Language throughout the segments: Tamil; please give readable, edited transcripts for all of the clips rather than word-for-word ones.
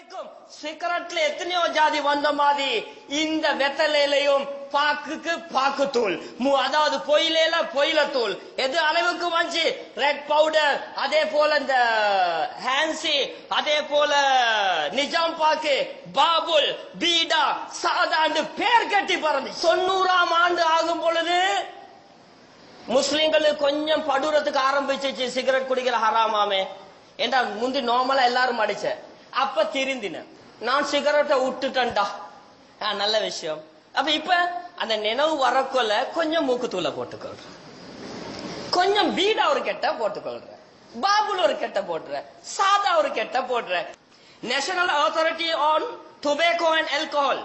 வரைக்கும் சிகரெட்ல எத்தனையோ ஜாதி வந்த மாதிரி இந்த வெத்தலையிலையும் பாக்குக்கு பாக்குத்தூள், அதாவது பொயிலேல பொயிலத்தூள், எது அளவுக்கு வந்து ரெட் பவுடர், அதே போல இந்த ஹான்சி, அதே போல நிஜாம் பாக்கு, பாபுல், பீடா, சாதாண்டு பேர் கட்டி பறந்து 90ஆம் ஆண்டு ஆகும் பொழுது முஸ்லிம்களுக்கு கொஞ்சம் படுறதுக்கு ஆரம்பிச்சிச்சு சிகரெட் குடிக்கிற ஹராமாமே. ஏண்டா முந்தி நார்மலா எல்லாரும் அடிச்ச, அப்ப திருந்தின நான் சிகரெட்டை விட்டுட்டேன்டா, நல்ல விஷயம். அப்ப இப்ப அந்த நினைவு வரக்குள்ள கொஞ்சம் மூக்குத்தூள போட்டுக்கொள்றேன், கொஞ்சம் பீடா ஒரு கெட்ட போட்டுக்கொள்றேன், பாபுல் ஒரு கெட்ட போட்டுறேன், சாதா ஒரு கெட்ட போட்டுறேன். National authority on tobacco and alcohol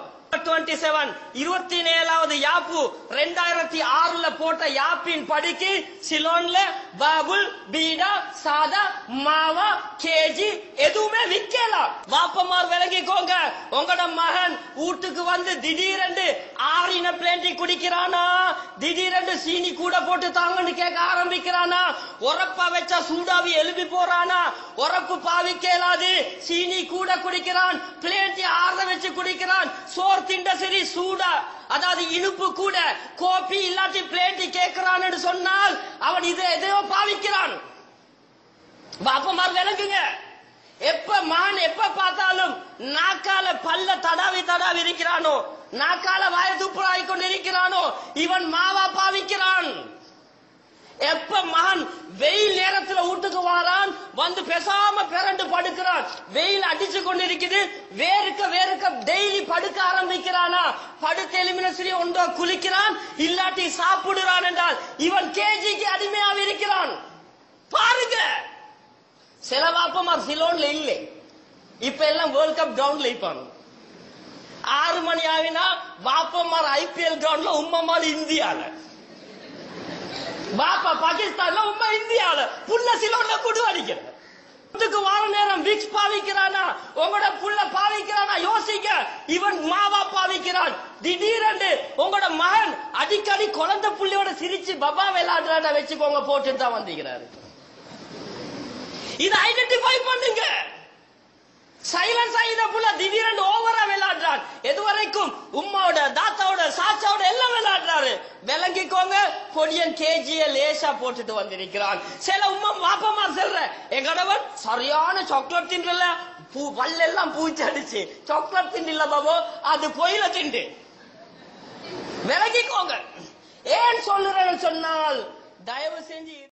27வது யாப்பு 2006 போட்ட யாப்பின் படிக்கு சிலோன்ல பாபுல், பீடா, சாதா, மாவா, கேஜி எதுவுமே விக்கலாம். வாப்பமார் விளங்கிக்கோங்க, உங்களோட மகன் வீட்டுக்கு வந்து திடீரென்று ஆறின பிளேண்டி குடிக்கிறானா, திடீரென்று சீனி கூட போட்டு தாங்கன்னு கேட்க ஆரம்பிக்கிறானா, உரப்பா வச்சா சூடாவி எழுப்பி போறானா, உரப்பு பாவிக்கலாது சீனி கூட குடிக்கிறான், பிளேண்டி ஆற வச்சு குடிக்கிறான், திண்ட சரி சூடா, அதாவது இனிப்பு கூட கோப்பி இல்லாட்டி பிளேட்டி கேட்கிறான்னு சொன்னால் அவன் இதை எதையோ பாவிக்கிறான். பாப்பமார் விளங்குங்க, எப்ப மான் எப்ப பார்த்தாலும் நாக்கால பல்ல தடாவி தடாவி இருக்கிறானோ, நாக்கால வாய துப்புராய் கொண்டு இருக்கிறானோ, இவன் மாவா பாவிக்கிறான். எப்ப மகன் வெயில் நேரத்துல வீட்டுக்கு வாரான், வந்து பேசாம பிறண்டு படுக்கிறான், வெயில் அடிச்சு கொண்டிருக்குது, வேறுக்க டெய்லி படுக்க ஆரம்பிக்கிறானா, படுத்து எலுமின சரி ஒன்றோ குளிக்கிறான், இல்லாட்டி சாப்பிடுறான் என்றால் இவன் கேஜிக்கு அடிமையாக இருக்கிறான். பாருங்க, சில வாப்பமார் சிலோன்ல இல்லை, இப்ப எல்லாம் வேர்ல்ட் கப் கிரவுண்ட்ல இருப்பாங்க. 6 மணி ஆகினா வாப்பமார் ஐபிஎல் கிரவுண்ட்ல, உம்மமார் இந்தியால, பாப்பா பாகிஸ்தான்ல, உம்மா இந்தியால, புள்ள சிலோன்ல குடு அடிக்கிற வார நேரம் விக்ஸ் பாவிக்கிறானா, உங்களோட புள்ள பாவிக்கிறானா, யோசிக்க. இவன் மாவா பாவிக்கிறான். திடீரென்று உங்களோட மகன் அடிக்கடி குழந்தை புள்ளையோட சிரிச்சு பபா விளையாடுறாட வச்சுக்கோங்க, போட்டு தான் வந்திருக்கிறாரு. இதை ஐடென்டிஃபை பண்ணுங்க. சைலன்ஸ் ஆகித புள்ள திடீரென்று ஓவரா விளையாடுறான், எதுவரைக்கும் உம்மாவோட தாத்தாவோட சாச்சாவோட எல்லாம் விளையாடுறாரு. விளங்கிக்கோங்க, பொடியன் கேஜிய லேசா போட்டுட்டு வந்திருக்கிறான். சில உம்மா வாப்பமா சொல்ற, எங்கடவன் சரியான சாக்லேட் தின்றல, பல்லெல்லாம் பூச்சடிச்சு சாக்லேட் திண்டில்ல பாபோ, அது பொயில திண்டு. விளங்கிக்கோங்க. ஏன் சொல்லுறேன்னு சொன்னால், தயவு செஞ்சு